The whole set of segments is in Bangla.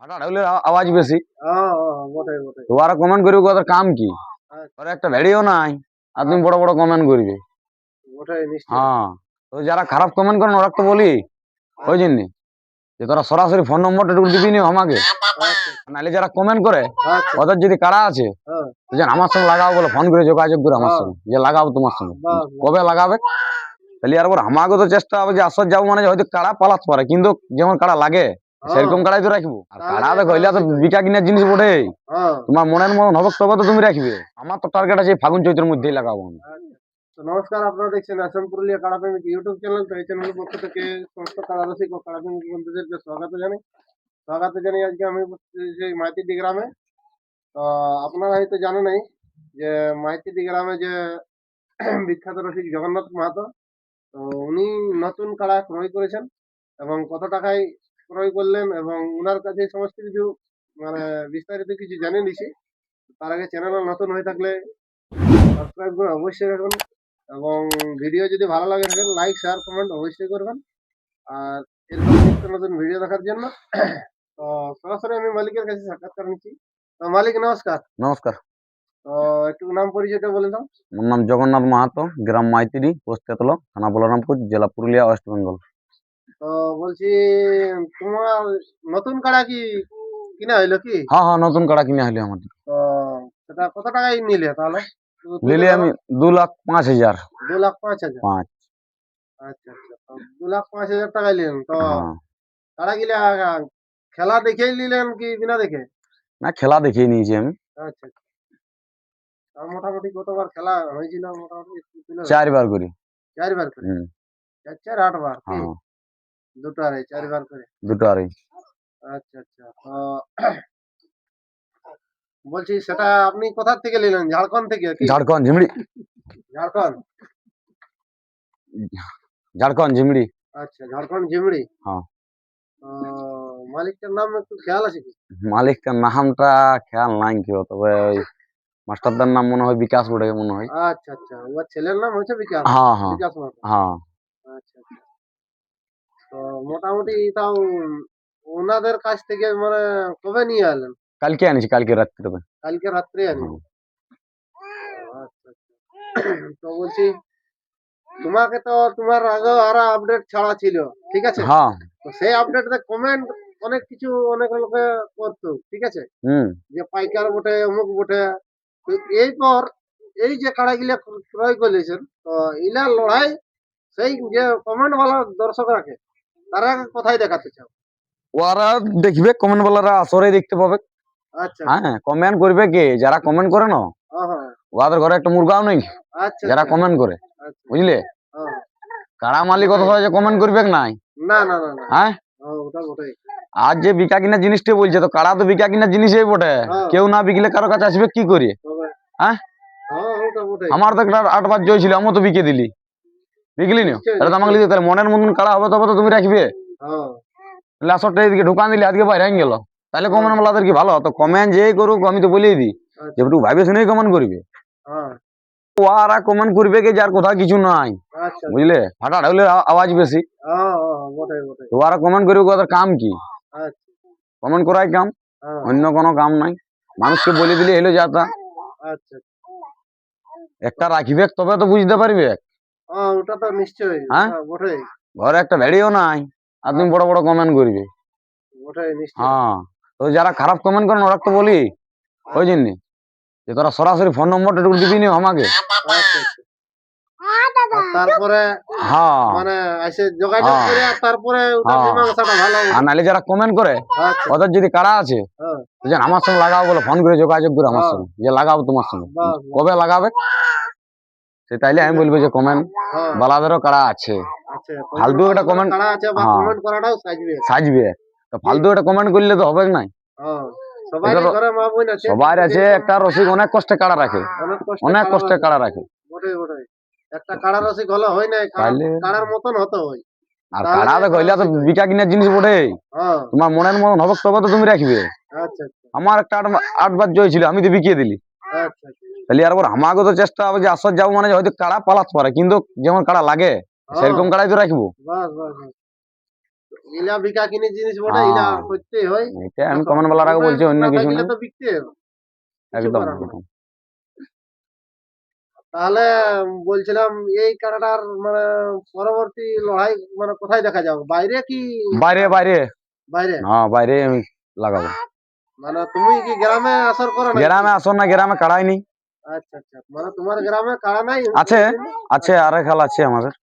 ফাটা ঢাউলের আওয়াজ বেশি। বটে বটে। তো ওরা কমেন্ট করবে ওদের কাম কি? ওরা একটা ভিডিও নাই আর তুমি বড় বড় কমেন্ট করবে। বটে নিশ্চয়। হ্যাঁ, তো যারা খারাপ কমেন্ট করেন ওরা তো বলি ওই জন্য যে তোরা সরাসরি ফোন নম্বরটা একটু দিবি নি আমাকে, নাহলে যারা কমেন্ট করে ওদের যদি কারা আছে যে আমার সঙ্গে লাগাও বলে ফোন করে যোগাযোগ করে আমার সঙ্গে যে লাগাবো তোমার সঙ্গে, কবে লাগাবে? তাহলে আর আমাকে তো চেষ্টা হবে যে আসর যাবো, মানে হয়তো কাড়া পালাতে পারে কিন্তু যেমন কাড়া লাগে সেরকম কাড়াই তো রাখবো। আর কাড়া তো কইলে তো বিকা কিনার জিনিস বটে, তোমার মনের মতন হবে তবে তো তুমি রাখবে। আমার তো টার্গেট আছে ফাগুন চৈত্রের মধ্যেই লাগাবো আমি। তো নমস্কার, আপনারা দেখছেন আসাম পুরুলিয়া কাড়া প্রেমিক ইউটিউব চ্যানেল। তো এই চ্যানেলের পক্ষ থেকে সমস্ত কাড়া রসিক ও কাড়া প্রেমিক বন্ধুদেরকে স্বাগত জানাই। আজকে আমি সেই মাইতিডি গ্রামে। তো আপনারা হয়তো জানেনই যে মাইতিডি গ্রামে যে বিখ্যাত রসিক জগন্নাথ মাহাতো, তো উনি নতুন কাড়া ক্রয় করেছেন এবং কত টাকায় ক্রয় করলেন এবং উনার কাছে সমস্ত কিছু মানে বিস্তারিত কিছু জানিয়ে নিছি। তার আগে চ্যানেল নতুন হয়ে থাকলে সাবস্ক্রাইব করে অবশ্যই রাখুন এবং ভিডিও যদি ভালো লাগে থাকেন লাইক শেয়ার কমেন্ট অবশ্যই করবেন। আর এরকম নিত্য নতুন ভিডিও দেখার জন্য তো সরাসরি আমি মালিকের কাছে সাক্ষাৎকার নিচ্ছি। তো মালিক নমস্কার। নমস্কার, তো একটু নাম পরিচয়টা বলে দাও। আমার নাম জগন্নাথ মাহাতো, গ্রাম মাইতিরি, পোস্ট তেতলা, থানা বলরামপুর, জেলা পুরুলিয়া, ওয়েস্ট বেঙ্গল। তো বলছি তোমার নতুন কাড়া কি কিনা হইলো কি? হ্যাঁ হ্যাঁ, নতুন কাড়া কিনে হলে আমাদের। তো সেটা কত টাকায় নিলে তাহলে? নিলে আমি 2,05,000। 2,05,000। পাঁচ। আচ্ছা আচ্ছা, তো 2,05,000 টাকায় নিলেন। তো হ্যাঁ, কাড়া গিলা খেলা দেখেই নিলেন কি বিনা দেখে? না খেলা দেখিয়ে নিয়েছি আমি। আচ্ছা আচ্ছা। তাও মোটামুটি কতবার খেলা হয়েছিল? মোটামুটি একটু ছিল? 4 বার করি। 4 বার করে? হুম। 4 4 8 বার কি? হ্যাঁ, দুটো আড়াই 4 বার করে। দুটো আড়াই। আচ্ছা আচ্ছা। তো বলছি সেটা আপনি কোথা থেকে নিলেন? ঝাড়খণ্ড থেকে কি? ঝাড়খণ্ড ঝিমড়ি। ঝাড়খণ্ড? ঝাড়খণ্ড ঝিমড়ি। আচ্ছা, ঝাড়খণ্ড ঝিমড়ি। হ্যাঁ। তো মালিকটার নাম একটু খেয়াল আছে কি? মালিকের নামটা খেয়াল নাই কেউ, তবে ওই মাস্টারদার নাম মনে হয় বিকাশ বটে মনে হয়। আচ্ছা আচ্ছা, ওর ছেলের নাম হচ্ছে বিকাশ। হ্যাঁ হ্যাঁ বিকাশ মাহাতো। হ্যাঁ। আচ্ছা আচ্ছা। তো মোটামুটি তাও ওনাদের কাছ থেকে মানে কবে নিয়ে এলেন? কালকে আনিছি, কালকে রাত্রে। কালকে রাত্রে আনি? আচ্ছা আচ্ছা। তো বলছি তোমাকে তো তোমার আগে আরো আপডেট ছাড়া ছিল, ঠিক আছে? হ্যাঁ। তো সেই আপডেটে কমেন্ট অনেক কিছু অনেক লোকে করতো, ঠিক আছে? হুম। যে পাইকার বটে অমুক বটে। তো এরপর এই যে কাড়াগুলা ক্রয় করেছেন, তো ইলা লড়াই সেই যে কমেন্ট ওয়ালা দর্শক রাখে তারা কোথায় দেখাতে চাও? ওরা দেখবে কমেন্ট বলারা আসরে দেখতে পাবে। আচ্ছা হ্যাঁ, কমেন্ট করবে কে? যারা কমেন্ট করে না হ্যাঁ। ওদের ঘরে একটা মুরগাও নেই আচ্ছা যারা আচ্ছা। কমেন্ট করে, আচ্ছা বুঝলে? হ্যাঁ। কারা মালিক অত সহজে কমেন্ট করবে নাই। না না না না। হ্যাঁ, ওটা বটেই। আর যে বিকা কিনা জিনিসটা বলছে, তো কারা তো বিকা কিনা জিনিসই বটে। হ্যাঁ। কেউ না বিকলে কারো কাছে আসবে কি করে? তবে হ্যাঁ, হ্যাঁ ওটা বটেই। আমার তো একটা 8 বার জয় ছিল, আমিও তো বিকে দিলি, বিকলি না? নিশ্চয়ই, তাহলে তো আমাকে নিশ্চয়ই। লিখে, তাহলে মনের মতন কারা হবে তবে তো তুমি রাখবে। হ্যাঁ লাস্টটা এদিকে ঢুকান দিলে আজকে বাইরে গেল, তাহলে কমেন্ট বলাদের কি ভালো? তো কমেন্ট যে করুক আমি তো বলেই দিই যে আচ্ছা। একটু ভাবে শুনেই কমেন্ট করবে। হ্যাঁ ওরা কমেন্ট করবে কি যার কোথাও কিছু নাই, আচ্ছা। বুঝলে? ফাটা ঢাউলের আওয়াজ বেশি। হ্যাঁ হ্যাঁ বটেই বটেই। তো ওরা কমেন্ট করবে ওদের কাম কি? আচ্ছা। কমেন্ট করাই কাম, হ্যাঁ অন্য কোনো কাম নাই। মানুষকে বলে দিলে এলো যাতা আচ্ছা। একটা রাখিবে তবে তো বুঝতে পারবে। হ্যাঁ ওটা তো নিশ্চয়ই। হ্যাঁ, ওটা বটেই। ঘরে একটা ভিডিও নাই আর তুমি বড় বড় কমেন্ট করবে। বটেই নিশ্চয়ই। হ্যাঁ, তো যারা খারাপ কমেন্ট করেন ওরা তো বলি ওই জন্য যে তোরা সরাসরি ফোন নম্বরটা একটু দিবি নি আমাকে। আচ্ছা আচ্ছা। আর তারপরে হ্যাঁ মানে এসে যোগাযোগ হ্যাঁ করে আর তারপরে ওটা হ্যাঁ। মীমাংসাটা ভালো হবে। আর নাহলে যারা কমেন্ট করে আচ্ছা। ওদের যদি কারা আছে হ্যাঁ যে আমার সঙ্গে লাগাও বলে ফোন করে যোগাযোগ করে আমার হ্যাঁ। সঙ্গে যে লাগাবো তোমার সঙ্গে, বাহ, বাহ। কবে লাগাবে? সে তাইলে আমি বলবো যে কমেন্ট হ্যাঁ বালাদেরও কারা আছে। আচ্ছা। ফালতু একটা comment- কাড়া আছে বা হ্যাঁ। কমেন্ট করাটাও সাজবে। সাজবে, তো ফালতু একটা কমেন্ট করলে তো হবে না। হ্যাঁ সবাই এটারও- ঘরে মা বোন আছে। সবার আছে একটা রসিক অনেক কষ্টে কাড়া রাখে, অনেক কষ্টে কাড়া রাখে। বটে বটে। একটা কাড়া রসিক হলে হয় নাই, তাইলে- কাড়ার মতন হতে হয়। আর তাহলে কাড়া তো কইলে তো বিকা কিনার জিনিস বটে, হ্যাঁ তোমার মনের মতন হবে তবে তো তুমি রাখবে। আচ্ছা আচ্ছা। আমার একটা 8 বার জয় ছিল, আমি তো বিকিয়ে দিলি। আচ্ছা আচ্ছা। তাহলে আর আমাকে তো চেষ্টা হবে যে আসর যাবো, মানে হয়তো কাড়া পালাতে পারে কিন্তু যেমন কাড়া লাগে সেরকম কাড়াই তো রাখবো। বাস বাস বাস। ইলা বিকা কিনে জিনিস বটে, হ্যাঁ। ইলা করতেই হয়। এটা আমি কমেন্ট বলার বলছি, অন্য না কিছু থাকলে না। তো বিকতে হবে। কিছু একদম করার নেই। একদম। তাহলে বলছিলাম এই কাড়াটার মানে পরবর্তী লড়াই মানে কোথায় দেখা যাবে, বাইরে কি বাইরে বাইরে, বাইরে? হ্যাঁ বাইরে আমি লাগাবো। মানে তুমি কি গ্রামে আসর করো না? গ্রামে আসো না, গ্রামে কাড়াইনি। আচ্ছা আচ্ছা, মানে তোমার গ্রামে কাড়া নাই? আছে আছে, আরেক খাল আছে আমাদের,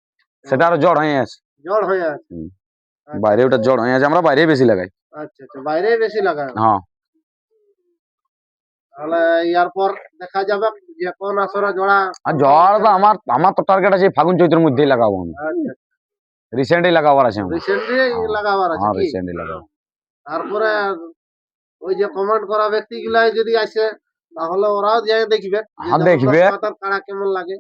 সেটা আরো জড় হয়ে আছে। জড় হয়ে আছে। হুম। আচ্ছা, বাইরে ওটা জড় হয়ে আছে, আমরা বাইরে বেশি লাগাই। আচ্ছা আচ্ছা, বাইরে বেশি লাগায়। হ্যাঁ। তাহলে ইয়ার পর দেখা যাবে যে কোন আসরে জোড়া। আর জড় তো আমার আমার তো টার্গেট আছে ফাগুন চৈত্রের মধ্যেই লাগাবো আমি। আচ্ছা, রিসেন্টলি লাগাবার আছে আমার। রিসেন্টলি হ্যাঁ। লাগাবার আছে হ্যাঁ কি? রিসেন্টলি লাগাবো। তারপরে ওই যে কমেন্ট করা ব্যক্তিগুলাই যদি আসে তাহলে ওরাও যাই দেখবে যে হ্যাঁ দেখবে। জবরদস্ত মাথার কাড়া কেমন লাগে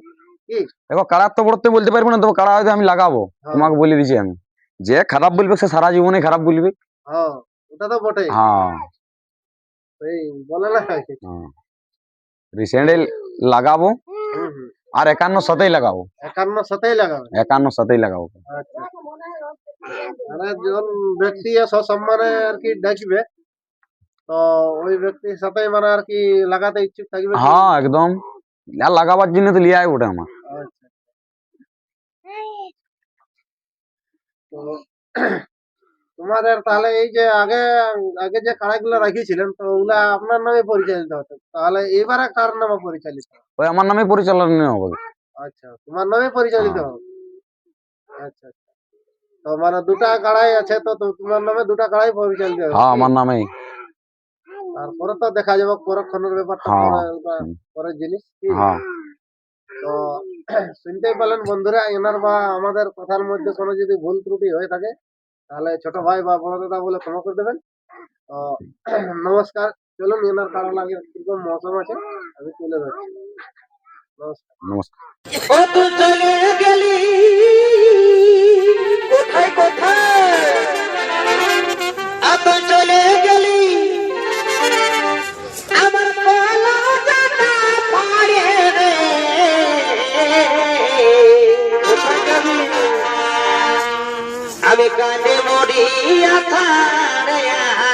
কি। দেখো কাড়ার তো বড়তে বলতে পারবো না, তবে কাড়া হয়তো আমি লাগাবো। হ্যাঁ। তোমাকে বলে দিচ্ছি আমি, যে খারাপ বলবে সে সারা জীবনে খারাপ বলবে। হ্যাঁ, ওটা তো বটে। হ্যাঁ। এই বলে না। রিসেন্টলি লাগাবো, হুম হুম, আর 51 সাথেই লাগাবো। 51 সাথেই লাগাবে। 51 সাথেই লাগাবো। আচ্ছা, মানে যখন ব্যক্তি সসম্মানে আর কি ডাকবে তো ওই ব্যক্তির সাথে মানে আর কি লাগাতে ইচ্ছুক থাকবে কি? হ্যাঁ একদম, আর লাগাবার জন্য তো লিয়াই ওটা আমার। আচ্ছা, তো তোমাদের তাহলে এই যে আগে আগে যে কাড়াগুলো রাখিয়েছিলেন তো ওগুলা আপনার নামে পরিচালিত হতো, তাহলে এবারে কার নামে পরিচালিত? ওই আমার নামে পরিচালনা হবে। আচ্ছা, তোমার নামে পরিচালিত হ্যাঁ। হবে। আচ্ছা আচ্ছা। তো মানে দুটা কাড়াই আছে তো তোমার নামে দুটা কাড়াই পরিচালিত হবে হ্যাঁ কি? আমার নামেই। তারপরে তো দেখা যাবে পরক্ষণের ব্যাপারটা হ্যাঁ। পরে, ওটা পরের জিনিস কি। হ্যাঁ। তো শুনতেই পেলেন বন্ধুরা, এনার বা আমাদের কথার মধ্যে কোনো যদি ভুল ত্রুটি হয়ে থাকে তাহলে ছোট ভাই বা বড় দাদা বলে ক্ষমা করে দেবেন। তো নমস্কার, চলুন এনার কারণ লাগে কিরকম মৌসুম আছে আমি তুলে ধরছি। নমস্কার। নমস্কার। ও তুই চলে গেলি কোথায় কোথায়, তুই চলে গেলি আমার কলজাটা পাড়ে রে, কোথায় যাবি? আমি কাঁদে মরি আছাড়ে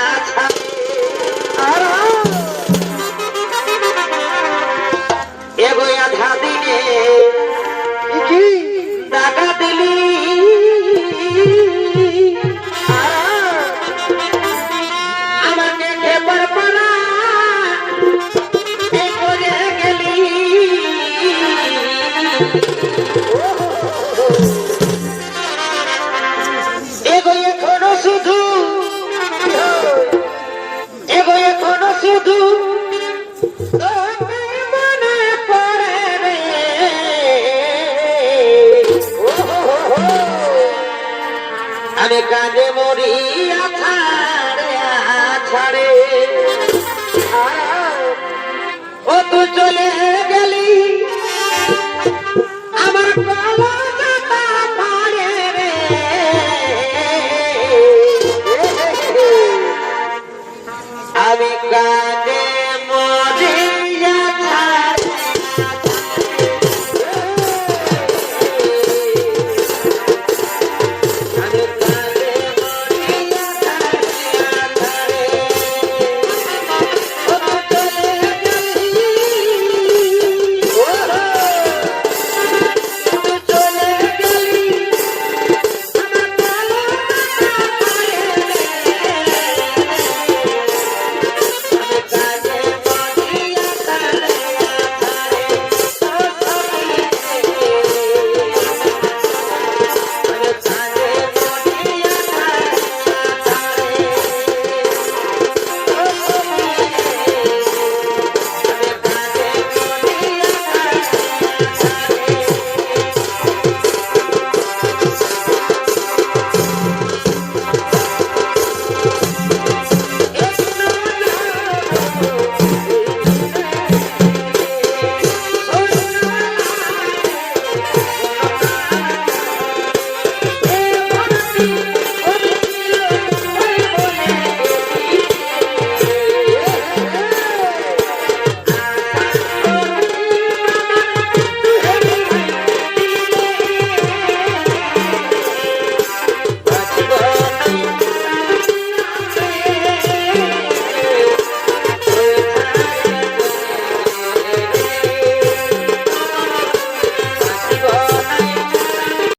আছাড়ে, আর এগো আধা দিনে কি টাকা দিলি, আমাকে খেপার পারা করে গেলি, এগো এখনো শুধু, এগো এখনো শুধু তোকে মনে পড়ে রে, আমি কাঁদে মরি আছাড়ে আছাড়ে, ও তুই চলে গেলি আমার কলজাটা পাড়ে রে, আমি কাঁদে